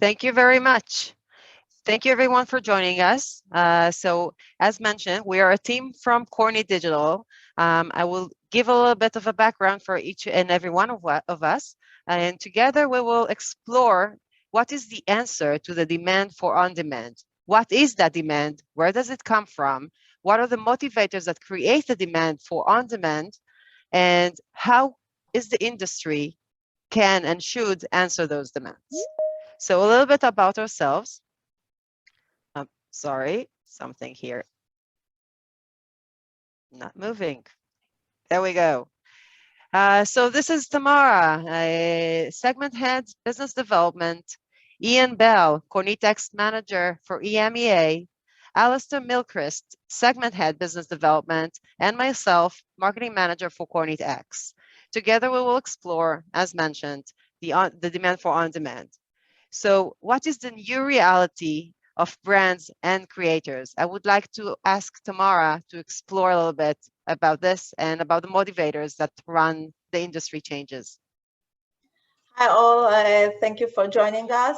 Thank you very much. Thank you everyone for joining us. So as mentioned, we are a team from Kornit Digital. I will give a little bit of a background for each and every one of us. And together we will explore what is the answer to the demand for on-demand. What is that demand? Where does it come from? What are the motivators that create the demand for on-demand? And how is the industry can and should answer those demands? So a little bit about ourselves. Sorry, something here. Not moving. There we go. So this is Tamara, segment head, business development. Ian Bell, Kornitex manager for EMEA. Alistair Milchrist, segment head, business development, and myself, marketing manager for Kornitex. Together, we will explore, as mentioned, the demand for on-demand. So what is the new reality of brands and creators? I would like to ask Tamara to explore a little bit about this and about the motivators that run the industry changes. Hi all, thank you for joining us.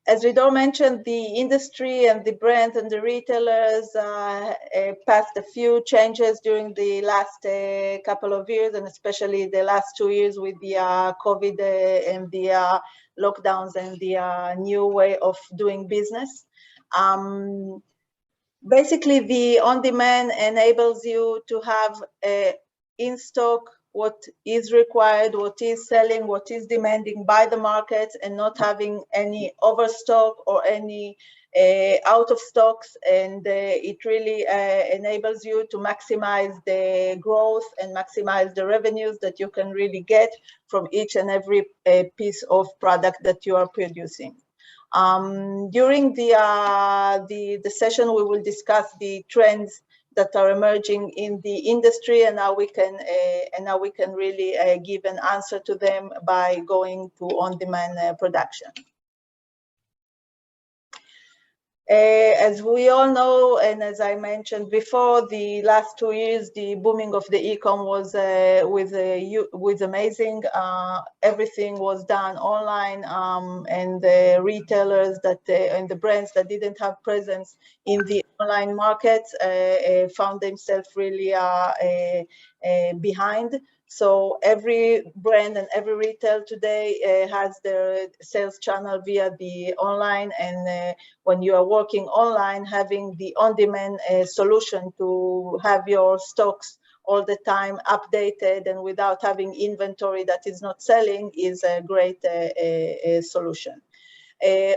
As Ridor mentioned, the industry and the brands and the retailers passed a few changes during the last couple of years, and especially the last 2 years with the COVID and the lockdowns and the new way of doing business. Basically, the on-demand enables you to have in stock what is required, what is selling, what is demanding by the market, and not having any overstock or any out of stocks. And it really enables you to maximize the growth and maximize the revenues that you can really get from each and every piece of product that you are producing. During the session, we will discuss the trends that are emerging in the industry and how we can really give an answer to them by going to on-demand production. As we all know, and as I mentioned before, the last 2 years, the booming of the e-com was amazing. Everything was done online, and the retailers and the brands that didn't have presence in the online market found themselves really behind. So every brand and every retail today has their sales channel via the online, and when you are working online, having the on-demand solution to have your stocks all the time updated and without having inventory that is not selling is a great solution.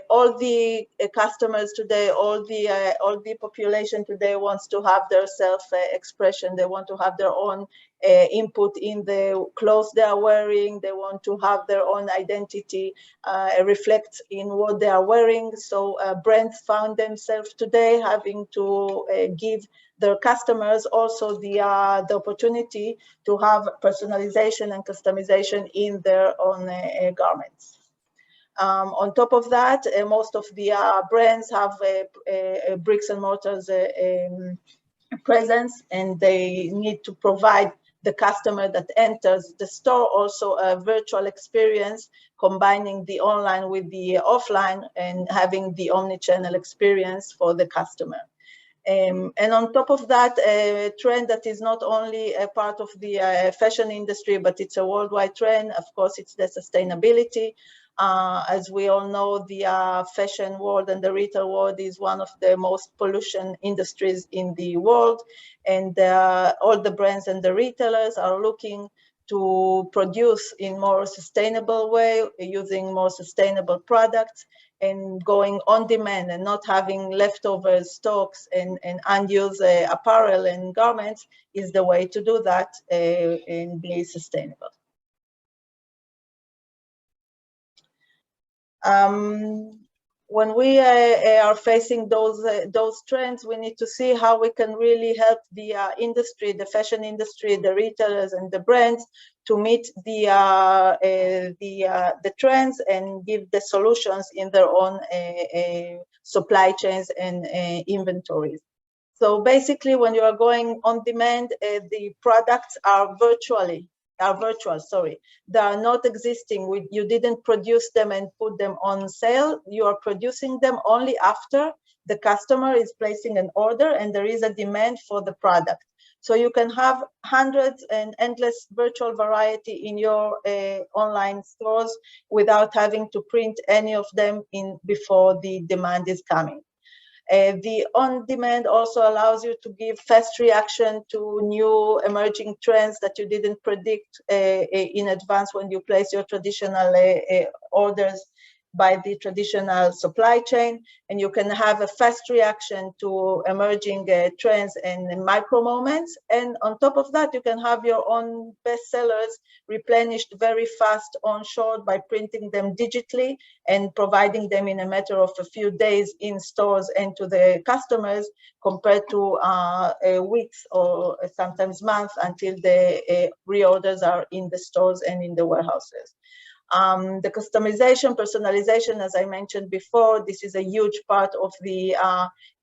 All the customers today, all the population today wants to have their self-expression. They want to have their own input in the clothes they are wearing. They want to have their own identity reflect in what they are wearing. So brands found themselves today having to give their customers also the opportunity to have personalization and customization in their own garments. On top of that, most of the brands have bricks and mortars presence, and they need to provide the customer that enters the store also a virtual experience, combining the online with the offline and having the omni-channel experience for the customer. And on top of that, a trend that is not only a part of the fashion industry, but it's a worldwide trend. Of course, it's the sustainability. As we all know, the fashion world and the retail world is one of the most pollution industries in the world. And all the brands and the retailers are looking to produce in more sustainable way, using more sustainable products, and going on demand and not having leftover stocks and unused apparel and garments is the way to do that and be sustainable. When we are facing those trends, we need to see how we can really help the industry, the fashion industry, the retailers and the brands to meet the trends and give the solutions in their own supply chains and inventories. So basically, when you are going on demand, the products are virtually are virtual, sorry. They are not existing. You didn't produce them and put them on sale. You are producing them only after the customer is placing an order and there is a demand for the product. So you can have hundreds and endless virtual variety in your online stores without having to print any of them in before the demand is coming. The on-demand also allows you to give fast reaction to new emerging trends that you didn't predict in advance when you place your traditional orders by the traditional supply chain, and you can have a fast reaction to emerging trends and micro moments. And on top of that, you can have your own bestsellers replenished very fast onshore by printing them digitally and providing them in a matter of a few days in stores and to the customers, compared to weeks or sometimes months until the reorders are in the stores and in the warehouses. The customization, personalization, as I mentioned before, this is a huge part of the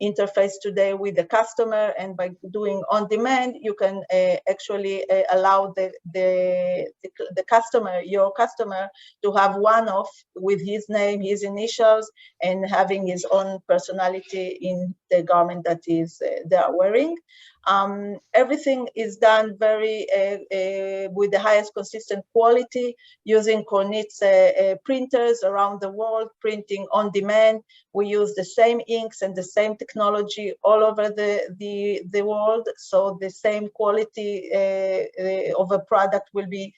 interface today with the customer. And by doing on demand, you can actually allow the customer, your customer, to have one-off with his name, his initials, and having his own personality in the garment that they are wearing. Everything is done very with the highest consistent quality, using Kornit's printers around the world, printing on demand. We use the same inks and the same technology all over the world, so the same quality of a product will be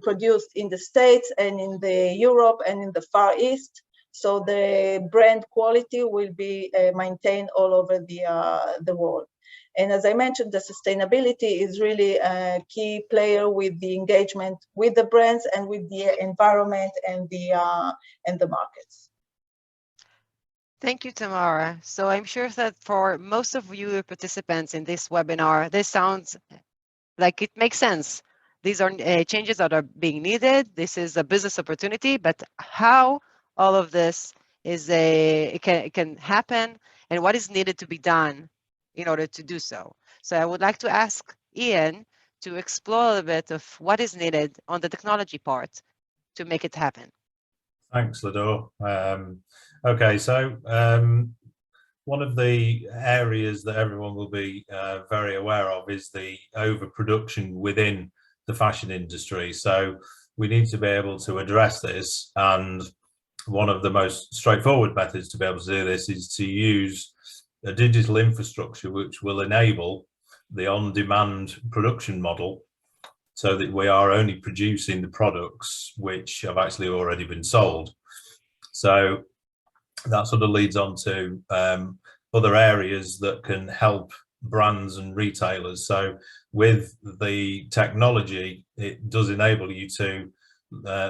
produced in the States and in the Europe and in the Far East. So the brand quality will be maintained all over the world. And as I mentioned, the sustainability is really a key player with the engagement with the brands and with the environment and the markets. Thank you, Tamara. So I'm sure that for most of you participants in this webinar, this sounds like it makes sense. These are changes that are being needed. This is a business opportunity, but how all of this is it can happen, and what is needed to be done in order to do so. So I would like to ask Ian to explore a little bit of what is needed on the technology part to make it happen. Thanks, Lador. Okay, so one of the areas that everyone will be very aware of is the overproduction within the fashion industry. So we need to be able to address this, and one of the most straightforward methods to be able to do this is to use a digital infrastructure which will enable the on-demand production model, so that we are only producing the products which have actually already been sold. So that sort of leads on to other areas that can help brands and retailers. So with the technology, it does enable you to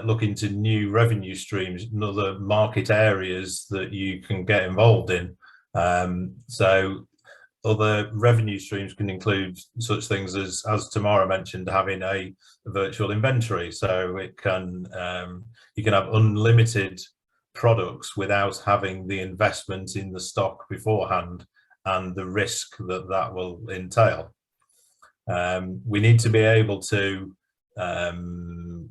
look into new revenue streams and other market areas that you can get involved in. So other revenue streams can include such things as Tamara mentioned, having a virtual inventory. So it can you can have unlimited products without having the investment in the stock beforehand and the risk that that will entail. We need to be able to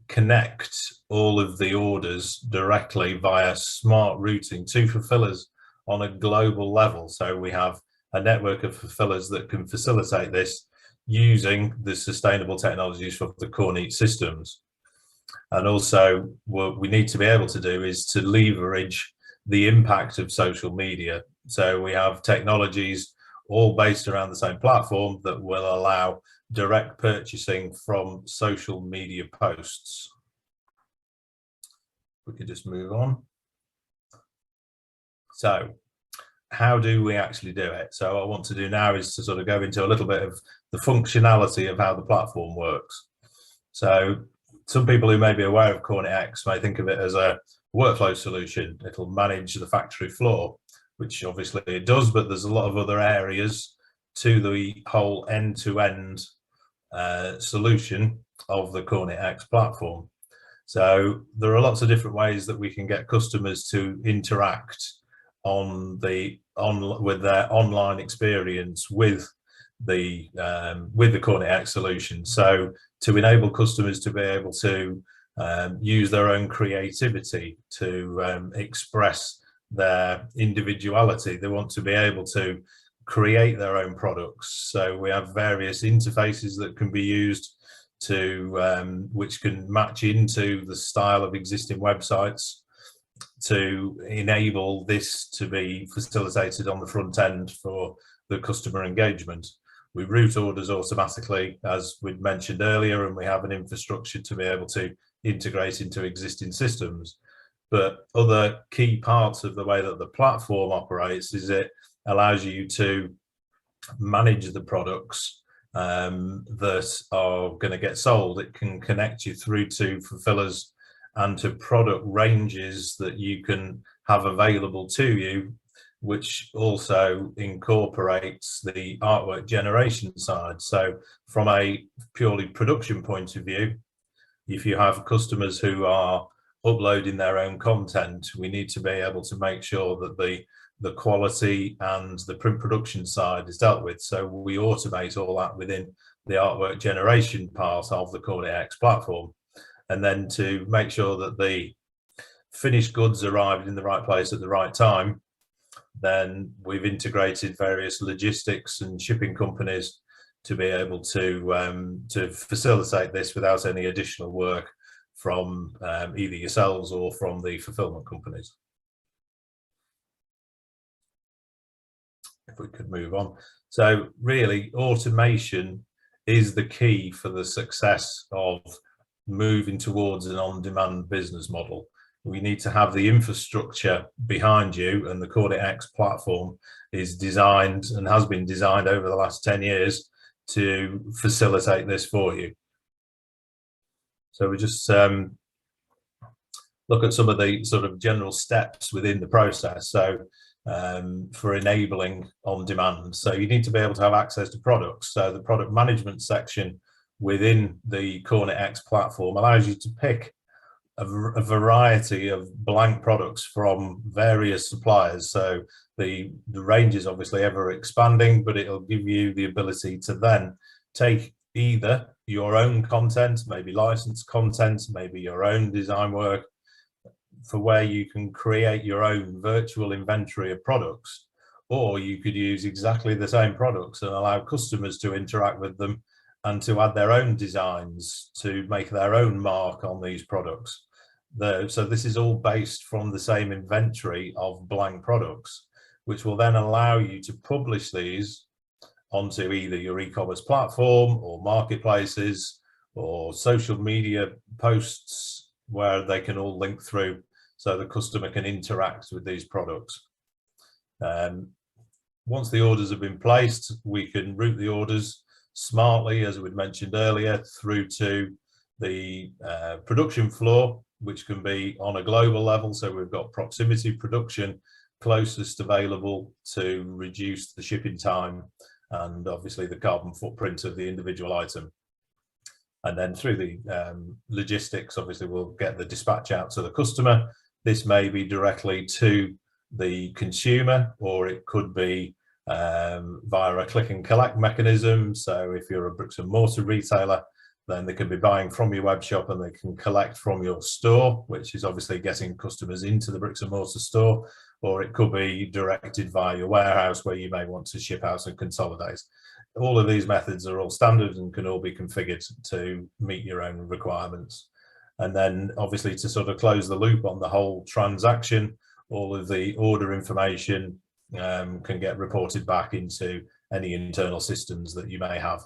connect all of the orders directly via smart routing to fulfillers on a global level. So we have a network of fulfillers that can facilitate this using the sustainable technologies of the Kornit systems. And also what we need to be able to do is to leverage the impact of social media. So we have technologies all based around the same platform that will allow direct purchasing from social media posts. We could just move on. So how do we actually do it? So what I want to do now is to sort of go into a little bit of the functionality of how the platform works. So some people who may be aware of Kornit X may think of it as a workflow solution. It'll manage the factory floor, which obviously it does, but there's a lot of other areas to the whole end-to-end solution of the Kornit X platform. So there are lots of different ways that we can get customers to interact with their online experience with with the Kornit X solution. So to enable customers to be able to use their own creativity to express their individuality, they want to be able to create their own products. So we have various interfaces that can be used to which can match into the style of existing websites to enable this to be facilitated on the front end for the customer engagement. We route orders automatically, as we'd mentioned earlier, and we have an infrastructure to be able to integrate into existing systems. But other key parts of the way that the platform operates is it allows you to manage the products that are going to get sold. It can connect you through to fulfillers and to product ranges that you can have available to you, which also incorporates the artwork generation side. So from a purely production point of view, if you have customers who are uploading their own content, we need to be able to make sure that the quality and the print production side is dealt with. So we automate all that within the artwork generation part of the Kornit X platform. And then to make sure that the finished goods arrived in the right place at the right time, then we've integrated various logistics and shipping companies to be able to facilitate this without any additional work from either yourselves or from the fulfillment companies. If we could move on. So really, automation is the key for the success of moving towards an on-demand business model. We need to have the infrastructure behind you, and the Kornit X platform is designed and has been designed over the last 10 years to facilitate this for you. So we just look at some of the sort of general steps within the process. So for enabling on demand, so you need to be able to have access to products. So the product management section within the Kornit X platform allows you to pick a variety of blank products from various suppliers. So the range is obviously ever expanding, but it'll give you the ability to then take either your own content, maybe licensed content, maybe your own design work, for where you can create your own virtual inventory of products, or you could use exactly the same products and allow customers to interact with them and to add their own designs to make their own mark on these products. So this is all based from the same inventory of blank products, which will then allow you to publish these onto either your e-commerce platform or marketplaces or social media posts where they can all link through so the customer can interact with these products. Once the orders have been placed, we can route the orders smartly, as we mentioned earlier, through to the production floor, which can be on a global level. So we've got proximity production closest available to reduce the shipping time and obviously the carbon footprint of the individual item. And then through the logistics, obviously we'll get the dispatch out to the customer. This may be directly to the consumer, or it could be via a click and collect mechanism. So if you're a bricks and mortar retailer, then they can be buying from your web shop and they can collect from your store, which is obviously getting customers into the bricks and mortar store, or it could be directed via your warehouse where you may want to ship out and consolidate. All of these methods are all standard and can all be configured to meet your own requirements. And then obviously to sort of close the loop on the whole transaction, all of the order information can get reported back into any internal systems that you may have.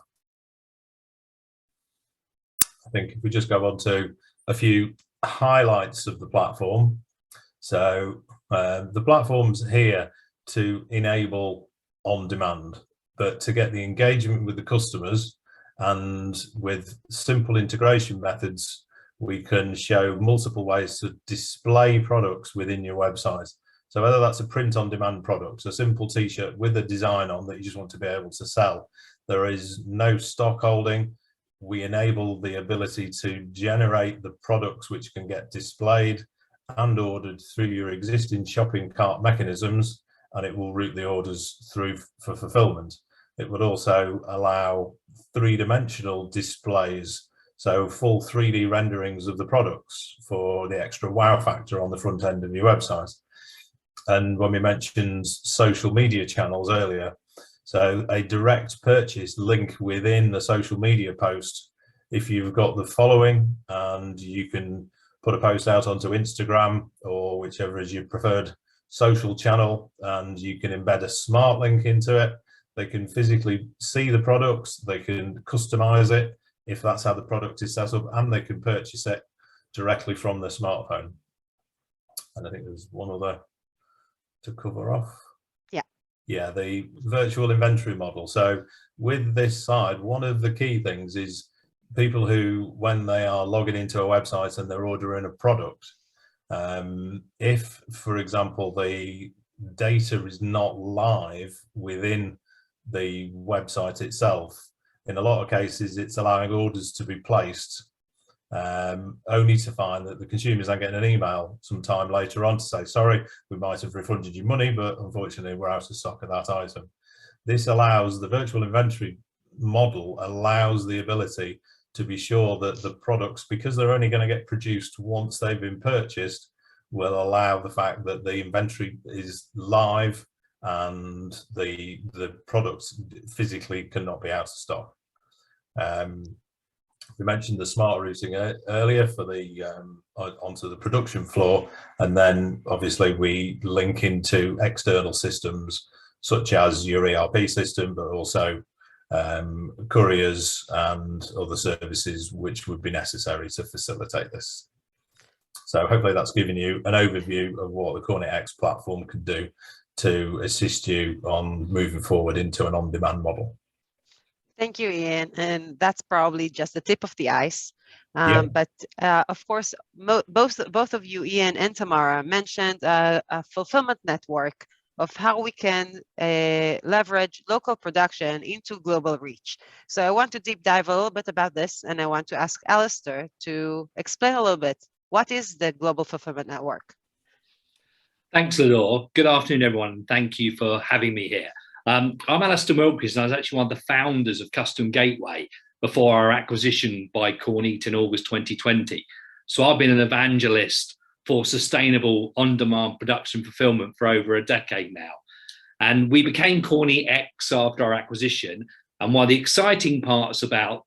I think if we just go on to a few highlights of the platform. So the platform's here to enable on demand, but to get the engagement with the customers, and with simple integration methods, we can show multiple ways to display products within your website. So whether that's a print on demand product, a simple t-shirt with a design on that you just want to be able to sell, there is no stock holding. We enable the ability to generate the products which can get displayed and ordered through your existing shopping cart mechanisms, and it will route the orders through for fulfillment. It would also allow three-dimensional displays, so full 3D renderings of the products for the extra wow factor on the front end of your website. And when we mentioned social media channels earlier, so a direct purchase link within the social media post, if you've got the following and you can put a post out onto Instagram or whichever is your preferred social channel, and you can embed a smart link into it. They can physically see the products, they can customize it if that's how the product is set up, and they can purchase it directly from their smartphone. And I think there's one other to cover off. Yeah, the virtual inventory model. So with this side, one of the key things is people who, when they are logging into a website and they're ordering a product, if, for example, the data is not live within the website itself, in a lot of cases it's allowing orders to be placed, only to find that the consumers are getting an email sometime later on to say, sorry, we might have refunded you money, but unfortunately we're out of stock of that item. This allows, the virtual inventory model allows the ability to be sure that the products, because they're only going to get produced once they've been purchased, will allow the fact that the inventory is live and the products physically cannot be out of stock. We mentioned the smart routing earlier for the onto the production floor, and then obviously we link into external systems such as your ERP system, but also couriers and other services which would be necessary to facilitate this. So hopefully that's given you an overview of what the Kornit X platform can do to assist you on moving forward into an on-demand model. Thank you, Ian. And that's probably just the tip of the ice. But of course, both of you, Ian and Tamara, mentioned a fulfillment network of how we can leverage local production into global reach. So I want to deep dive a little bit about this, and I want to ask Alistair to explain a little bit, what is the Global Fulfillment Network? Thanks, Lador. Good afternoon, everyone. Thank you for having me here. I'm Alistair Wilkins, and I was actually one of the founders of Custom Gateway before our acquisition by Kornit in August 2020. So I've been an evangelist for sustainable on-demand production fulfillment for over a decade now. And we became Kornit X after our acquisition. And one of the exciting parts about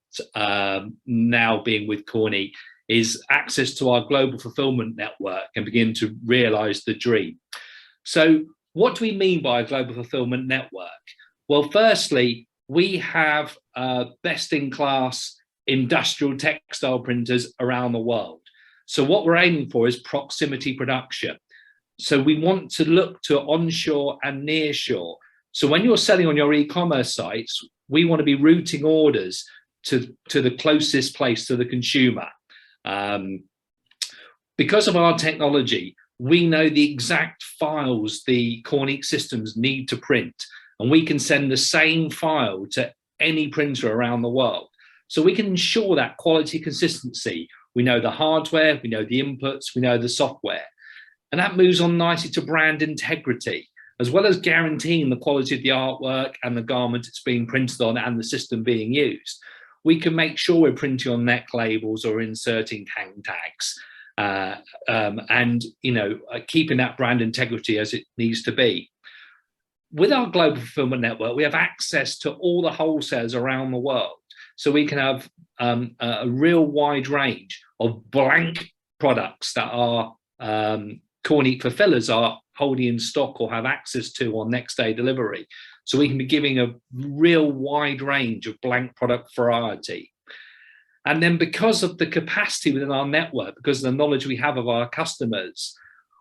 now being with Kornit is access to our global fulfillment network and begin to realize the dream. So what do we mean by a global fulfillment network? Well, firstly, we have best-in-class industrial textile printers around the world. So what we're aiming for is proximity production. So we want to look to onshore and nearshore. So when you're selling on your e-commerce sites, we want to be routing orders to the closest place to the consumer. Because of our technology, we know the exact files the Kornit systems need to print, and we can send the same file to any printer around the world. So we can ensure that quality consistency. We know the hardware, we know the inputs, we know the software. And that moves on nicely to brand integrity, as well as guaranteeing the quality of the artwork and the garment it's being printed on and the system being used. We can make sure we're printing on neck labels or inserting hang tags. And keeping that brand integrity as it needs to be. With our global fulfillment network, we have access to all the wholesalers around the world, so we can have a real wide range of blank products that our Kornit fulfillers are holding in stock or have access to on next day delivery. So we can be giving a real wide range of blank product variety. And then because of the capacity within our network, because of the knowledge we have of our customers,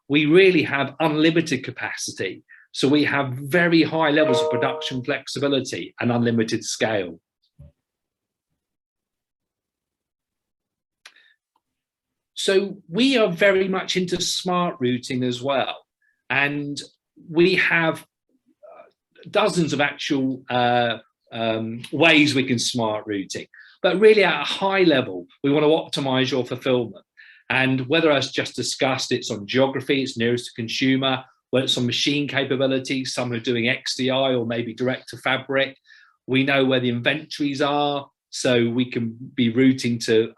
we really have unlimited capacity. So we have very high levels of production flexibility and unlimited scale. So we are very much into smart routing as well. And we have dozens of actual ways we can smart routing. But really at a high level, we want to optimize your fulfillment. And whether as just discussed, it's on geography, it's nearest to consumer, whether it's on machine capabilities, some are doing XDI or maybe direct to fabric, We know where the inventories are, so we can be routing to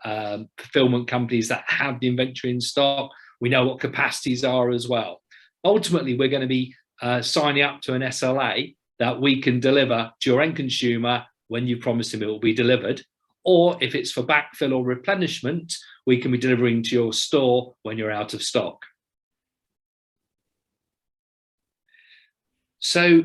fulfillment companies that have the inventory in stock. We know what capacities are as well. Ultimately, we're going to be signing up to an SLA that we can deliver to your end consumer when you promise him it will be delivered. Or if it's for backfill or replenishment, we can be delivering to your store when you're out of stock. So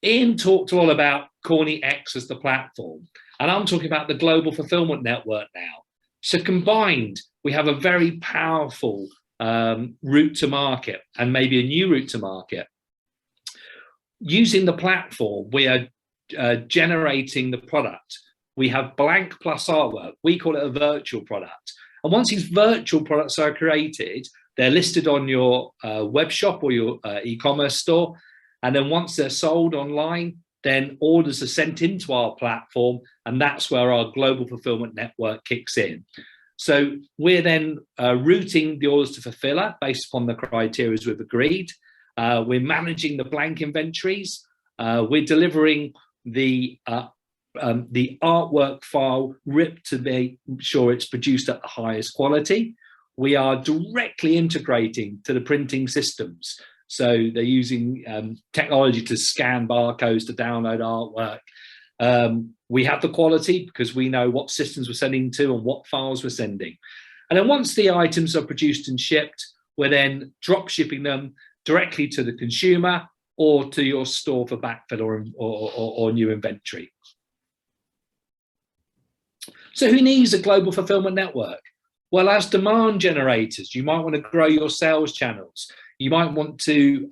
Ian talked all about Kornit X as the platform, and I'm talking about the global fulfillment network now. So combined, we have a very powerful route to market, and maybe a new route to market. Using the platform, we are generating the product. We have blank plus artwork. We call it a virtual product. And once these virtual products are created, they're listed on your web shop or your e-commerce store. And then once they're sold online, then orders are sent into our platform, and that's where our global fulfillment network kicks in. So we're then routing the orders to fulfiller based upon the criteria we've agreed. We're managing the blank inventories. We're delivering the artwork file ripped to make sure it's produced at the highest quality. We are directly integrating to the printing systems. So they're using technology to scan barcodes to download artwork. We have the quality because we know what systems we're sending to and what files we're sending. And then once the items are produced and shipped, we're then drop shipping them directly to the consumer or to your store for backfill or new inventory. So who needs a global fulfillment network? Well, as demand generators, you might want to grow your sales channels. You might want to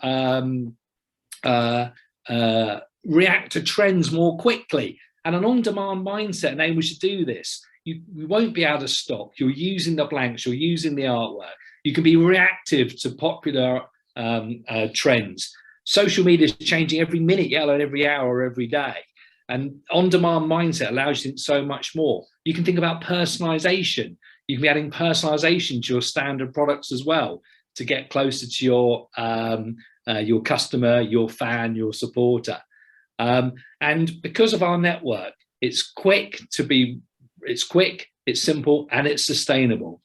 react to trends more quickly. And an on-demand mindset enables you to do this. You won't be out of stock. You're using the blanks. You're using the artwork. You can be reactive to popular trends. Social media is changing every minute, every hour, every day. And on-demand mindset allows you to think so much more. You can think about personalization. You can be adding personalization to your standard products as well to get closer to your customer, your fan, your supporter. And because of our network, it's quick, it's simple, and it's sustainable.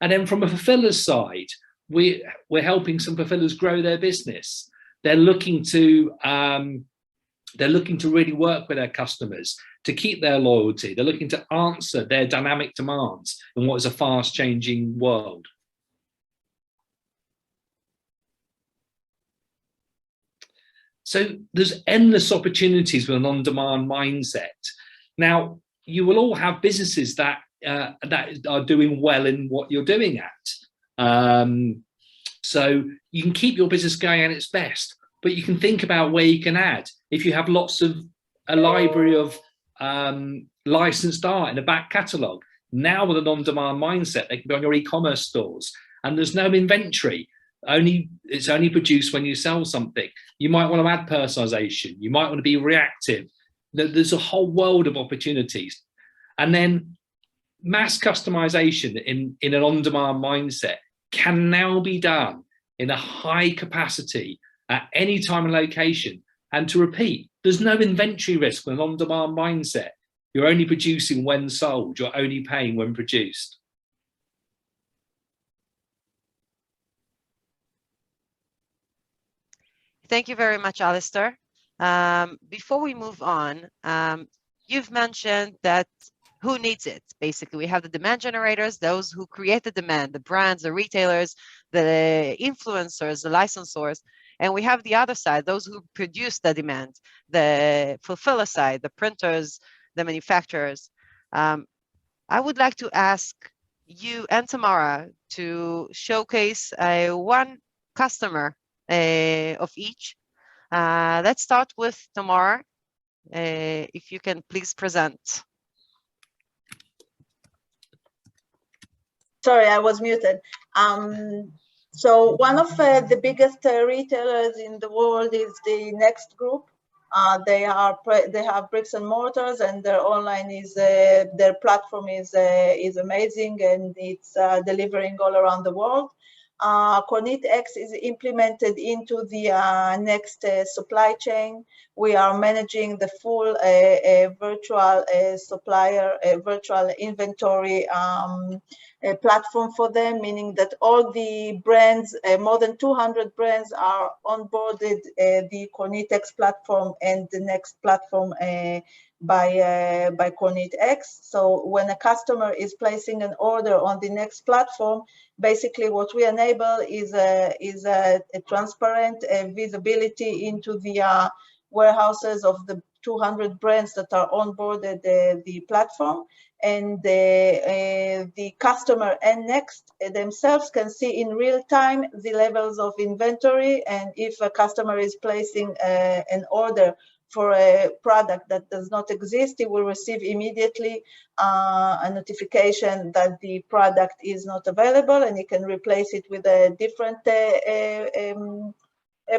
And then from a fulfiller's side, we're helping some fulfillers grow their business. They're looking to really work with their customers to keep their loyalty. They're looking to answer their dynamic demands in what is a fast-changing world. So there's endless opportunities with an on-demand mindset. Now, you will all have businesses that are doing well in what you're doing at. So you can keep your business going at its best, but you can think about where you can add. If you have a library of licensed art in the back catalogue, now with an on-demand mindset, they can be on your e-commerce stores, and there's no inventory. It's only produced when you sell something. You might want to add personalization. You might want to be reactive. There's a whole world of opportunities. And then mass customization in an on-demand mindset can now be done in a high capacity at any time and location. And to repeat, there's no inventory risk with an on-demand mindset. You're only producing when sold. You're only paying when produced. Thank you very much, Alistair. Before we move on, you've mentioned that who needs it? Basically, we have the demand generators, those who create the demand, the brands, the retailers, the influencers, the licensors, and we have the other side, those who produce the demand, the fulfiller side, the printers, the manufacturers. I would like to ask you and Tamara to showcase one customer of each. Let's start with Tamara. If you can please present. Sorry, I was muted. So one of the biggest retailers in the world is the Next Group. They have bricks and mortars, and their online their platform is amazing, and it's delivering all around the world. Kornit X is implemented into the next supply chain. We are managing the full virtual supplier, virtual inventory platform for them, meaning that all the brands, more than 200 brands are onboarded the Kornit X platform and the next platform by Kornit X. So when a customer is placing an order on the next platform, basically what we enable is a transparent visibility into the warehouses of the 200 brands that are onboarded the platform, and the customer and Next themselves can see in real time the levels of inventory, and if a customer is placing an order for a product that does not exist, it will receive immediately a notification that the product is not available, and it can replace it with a different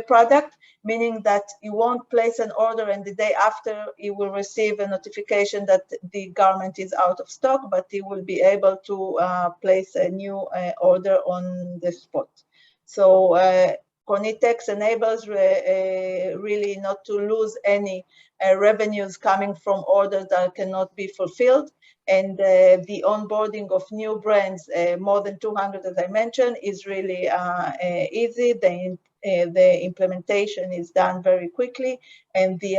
product, meaning that you won't place an order and the day after you will receive a notification that the garment is out of stock, but you will be able to place a new order on the spot. So Kornit X enables really not to lose any revenues coming from orders that cannot be fulfilled. And the onboarding of new brands, more than 200 as I mentioned, is really easy. The implementation is done very quickly, and the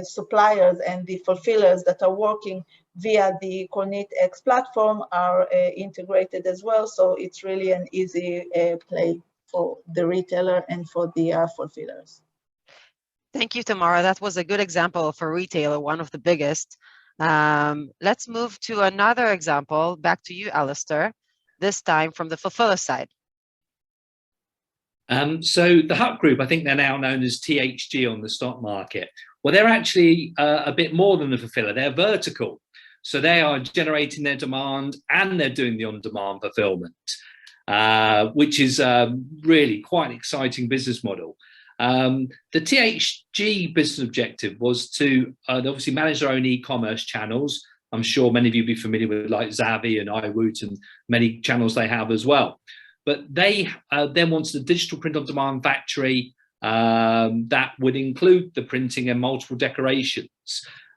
suppliers and the fulfillers that are working via the Kornit X platform are integrated as well. So it's really an easy play for the retailer and for the fulfillers. Thank you, Tamara. That was a good example for retailer, one of the biggest. Let's move to another example. Back to you, Alistair, this time from the fulfiller side. So the Hut Group, I think they're now known as THG on the stock market. Well, they're actually a bit more than a fulfiller. They're vertical. So they are generating their demand and they're doing the on-demand fulfillment, which is really quite an exciting business model. The THG business objective was to obviously manage their own e-commerce channels. I'm sure many of you will be familiar with like Zavi and iWoot and many channels they have as well. But they then wanted a digital print-on-demand factory that would include the printing and multiple decorations.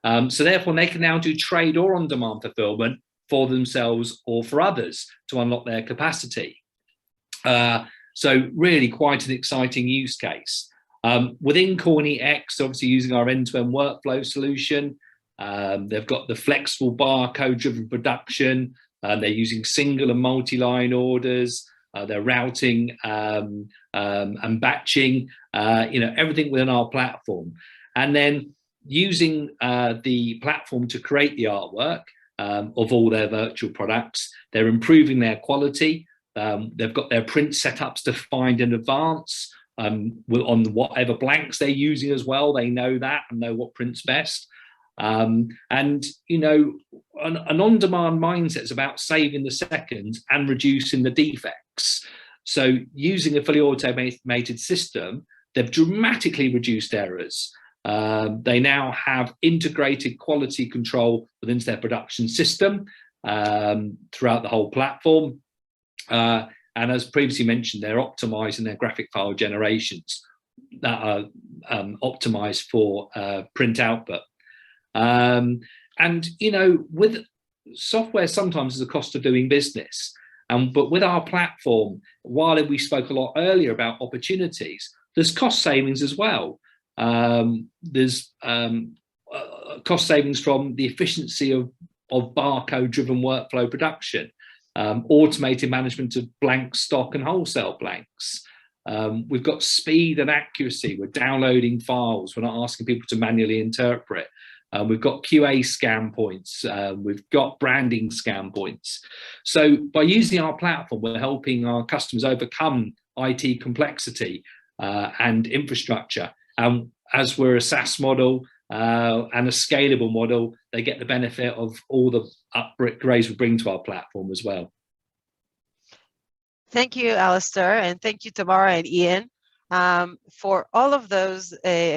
So therefore, they can now do trade or on-demand fulfillment for themselves or for others to unlock their capacity. So really quite an exciting use case. Within Kornit X, obviously using our end-to-end workflow solution, they've got the flexible barcode-driven production. They're using single and multi-line orders. They're routing and batching, everything within our platform. And then using the platform to create the artwork of all their virtual products, they're improving their quality. They've got their print setups defined in advance on whatever blanks they're using as well. They know that and know what prints best. And, an on-demand mindset is about saving the seconds and reducing the defects. So using a fully automated system, they've dramatically reduced errors. They now have integrated quality control within their production system throughout the whole platform. And as previously mentioned, they're optimizing their graphic file generations that are optimized for print output. And, with software, sometimes there's a cost of doing business. But with our platform, while we spoke a lot earlier about opportunities, there's cost savings as well. There's cost savings from the efficiency of barcode-driven workflow production, automated management of blank stock and wholesale blanks. We've got speed and accuracy. We're downloading files. We're not asking people to manually interpret. We've got QA scan points. We've got branding scan points. So by using our platform, we're helping our customers overcome IT complexity and infrastructure. As we're a SaaS model and a scalable model, they get the benefit of all the upgrades we bring to our platform as well. Thank you, Alistair, and thank you, Tamara and Ian. For all of those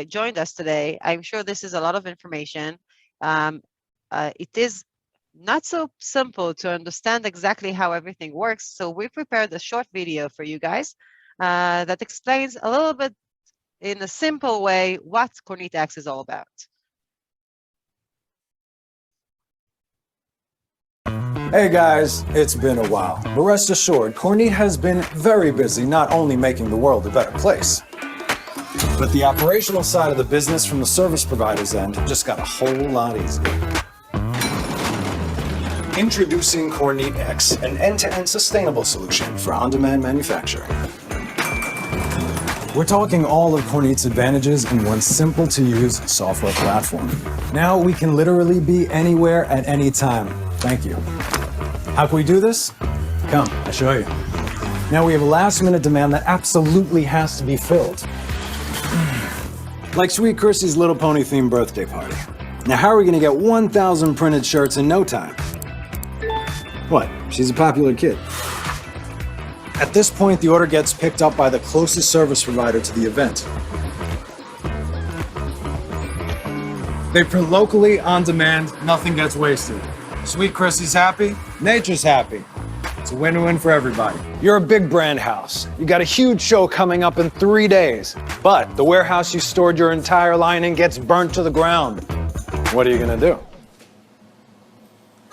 joined us today. I'm sure this is a lot of information. It is not so simple to understand exactly how everything works. So we prepared a short video for you guys that explains a little bit in a simple way what Kornit X is all about. Hey guys, it's been a while, but rest assured, Kornit has been very busy not only making the world a better place, but the operational side of the business from the service provider's end just got a whole lot easier. Introducing Kornit X, an end-to-end sustainable solution for on-demand manufacturing. We're talking all of Kornit's advantages in one simple-to-use software platform. Now we can literally be anywhere at any time. Thank you. How can we do this? Come, I'll show you. Now we have a last-minute demand that absolutely has to be filled. Like Sweet Chrissy's Little Pony themed birthday party. Now how are we gonna get 1,000 printed shirts in no time? What? She's a popular kid. At this point, the order gets picked up by the closest service provider to the event. They print locally, on demand, nothing gets wasted. Sweet Chrissy's happy, nature's happy. It's a win-win for everybody. You're a big brand house. You got a huge show coming up in 3 days, but the warehouse you stored your entire line in gets burnt to the ground. What are you gonna do?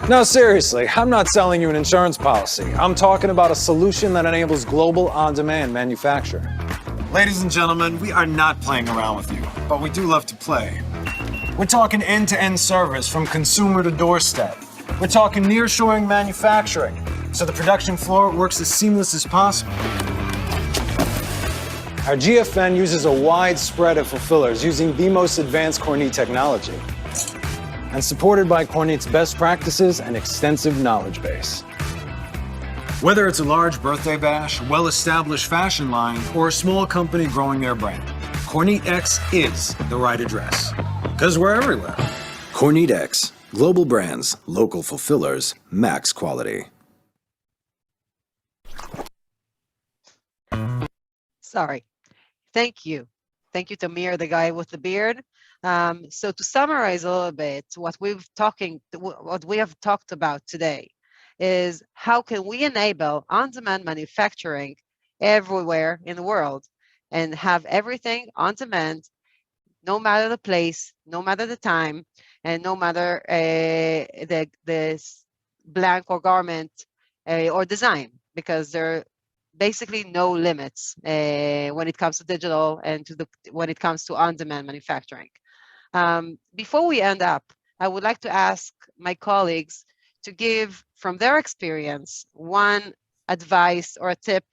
No, seriously, I'm not selling you an insurance policy. I'm talking about a solution that enables global on-demand manufacturing. Ladies and gentlemen, we are not playing around with you, but we do love to play. We're talking end-to-end service from consumer to doorstep. We're talking nearshoring manufacturing, so the production floor works as seamless as possible. Our GFN uses a wide spread of fulfillers using the most advanced Kornit technology, and supported by Kornit's best practices and extensive knowledge base. Whether it's a large birthday bash, well-established fashion line, or a small company growing their brand, Kornit X is the right address, because we're everywhere. Kornit X, global brands, local fulfillers, max quality. Sorry. Thank you. Thank you, Tamir, the guy with the beard. So to summarize a little bit, what we have talked about today is how can we enable on-demand manufacturing everywhere in the world and have everything on demand, no matter the place, no matter the time, and no matter the blank or garment or design, because there are basically no limits when it comes to digital and when it comes to on-demand manufacturing. Before we end up, I would like to ask my colleagues to give from their experience one advice or a tip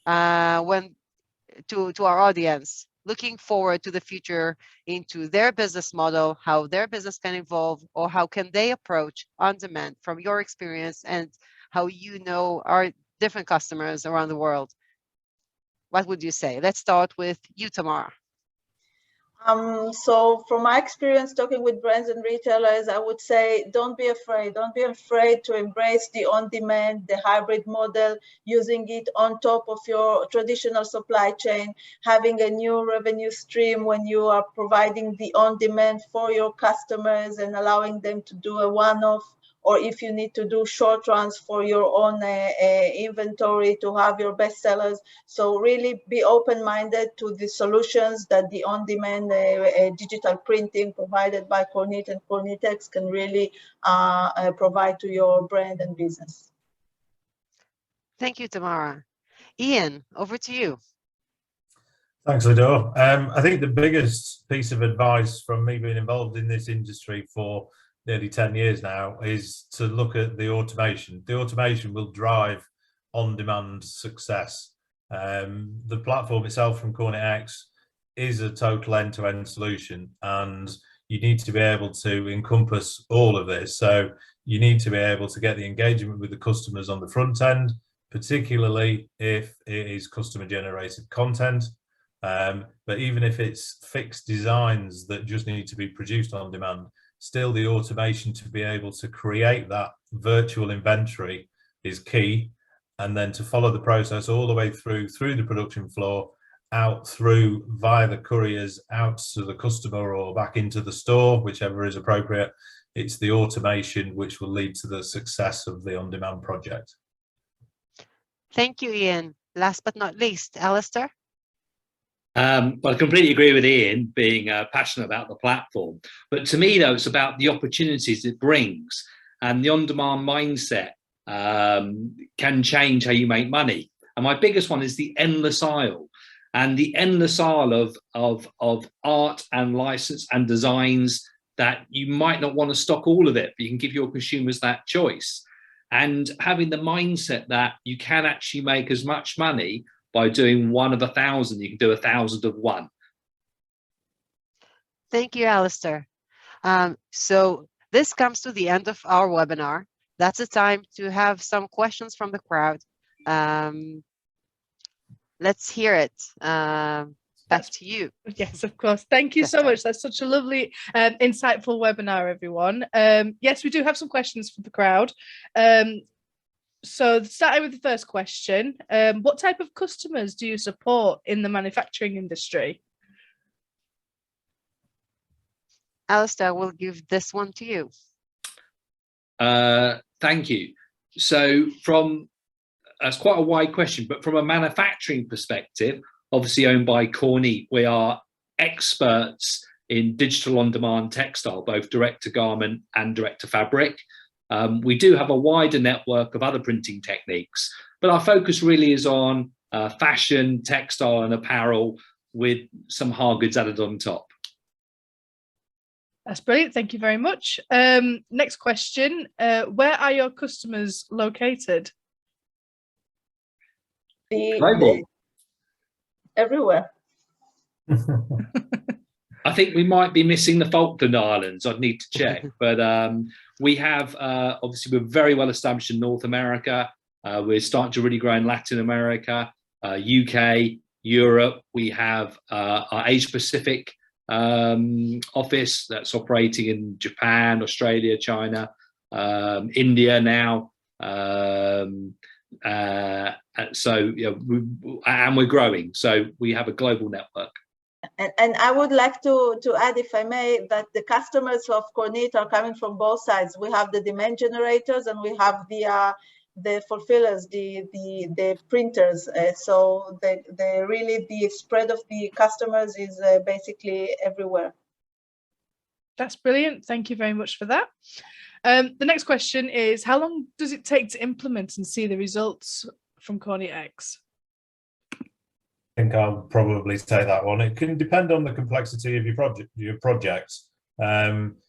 to our audience looking forward to the future into their business model, how their business can evolve, or how can they approach on-demand from your experience and how you know our different customers around the world. What would you say? Let's start with you, Tamara. So from my experience talking with brands and retailers, I would say, don't be afraid. Don't be afraid to embrace the on-demand, the hybrid model, using it on top of your traditional supply chain, having a new revenue stream when you are providing the on-demand for your customers and allowing them to do a one-off, or if you need to do short runs for your own inventory to have your best sellers. So really be open-minded to the solutions that the on-demand digital printing provided by Kornit and Kornit X can really provide to your brand and business. Thank you, Tamara. Ian, over to you. Thanks, Lido. I think the biggest piece of advice from me being involved in this industry for nearly 10 years now is to look at the automation. The automation will drive on-demand success. The platform itself from Kornit X is a total end-to-end solution, and you need to be able to encompass all of this. So you need to be able to get the engagement with the customers on the front end, particularly if it is customer-generated content. But even if it's fixed designs that just need to be produced on demand, still the automation to be able to create that virtual inventory is key, and then to follow the process all the way through the production floor out through via the couriers out to the customer or back into the store, whichever is appropriate. It's the automation which will lead to the success of the on-demand project. Thank you, Ian. Last but not least, Alistair. Well, I completely agree with Ian being passionate about the platform. But to me, though, it's about the opportunities it brings, and the on-demand mindset can change how you make money. And my biggest one is the endless aisle, and the endless aisle of art and license and designs that you might not want to stock all of it, but you can give your consumers that choice. And having the mindset that you can actually make as much money by doing one of 1,000, you can do 1,000 of one. Thank you, Alistair. So this comes to the end of our webinar. That's a time to have some questions from the crowd. Let's hear it. Back to you. Yes, of course. Thank you so much. That's such a lovely, insightful webinar, everyone. Yes, we do have some questions from the crowd. So starting with the first question, what type of customers do you support in the manufacturing industry? Alistair, we'll give this one to you. Thank you. So that's quite a wide question, but from a manufacturing perspective, obviously owned by Kornit, we are experts in digital on-demand textile, both direct to garment and direct to fabric. We do have a wider network of other printing techniques, but our focus really is on fashion, textile and apparel with some hard goods added on top. That's brilliant. Thank you very much. Next question. Where are your customers located? Everywhere. I think we might be missing the Falkland Islands. I'd need to check, but we have obviously we're very well established in North America. We're starting to really grow in Latin America, UK, Europe. We have our Asia Pacific office that's operating in Japan, Australia, China, India now. So and we're growing. So we have a global network. And I would like to add, if I may, that the customers of Kornit are coming from both sides. We have the demand generators and we have the fulfillers, the printers. So really the spread of the customers is basically everywhere. That's brilliant. Thank you very much for that. The next question is, how long does it take to implement and see the results from Kornit X? I think I'll probably take that one. It can depend on the complexity of your project.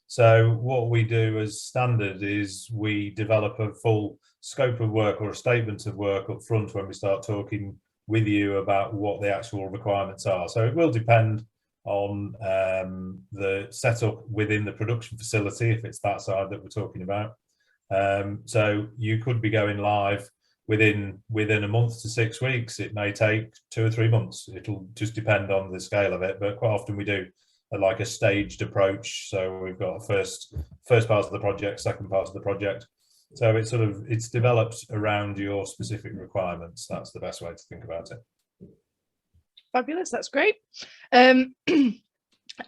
So what we do as standard is we develop a full scope of work or a statement of work up front when we start talking with you about what the actual requirements are. So it will depend on the setup within the production facility, if it's that side that we're talking about. So you could be going live within a month to 6 weeks. It may take 2 or 3 months. It'll just depend on the scale of it, but quite often we do like a staged approach. So we've got a first part of the project, second part of the project. So it's developed around your specific requirements. That's the best way to think about it. Fabulous, that's great. And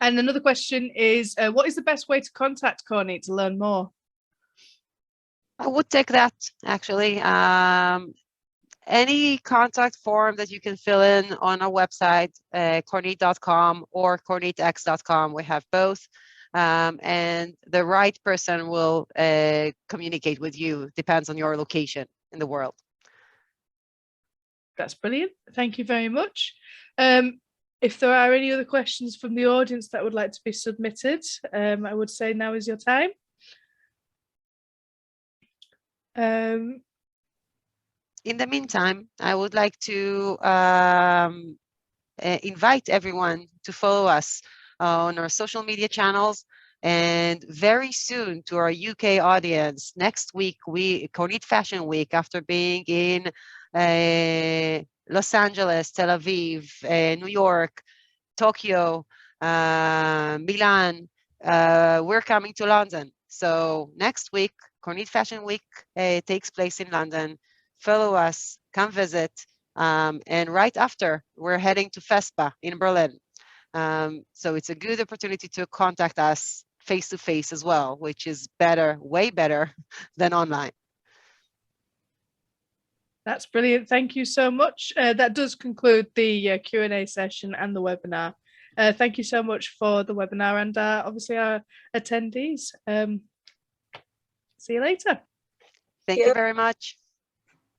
another question is, what is the best way to contact Kornit to learn more? I would take that, actually. Any contact form that you can fill in on our website, kornit.com or kornitx.com. We have both. And the right person will communicate with you. Depends on your location in the world. That's brilliant. Thank you very much. If there are any other questions from the audience that would like to be submitted, I would say now is your time. In the meantime, I would like to invite everyone to follow us on our social media channels, and very soon to our UK audience. Next week, Kornit Fashion Week, after being in Los Angeles, Tel Aviv, New York, Tokyo, Milan, we're coming to London. So next week, Kornit Fashion Week takes place in London. Follow us, come visit, And right after, we're heading to FESPA in Berlin. So it's a good opportunity to contact us face to face as well, which is better, way better than online. That's brilliant. Thank you so much. That does conclude the Q&A session and the webinar. Thank you so much for the webinar and obviously our attendees. See you later. Thank you very much.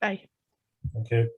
Bye. Thank you.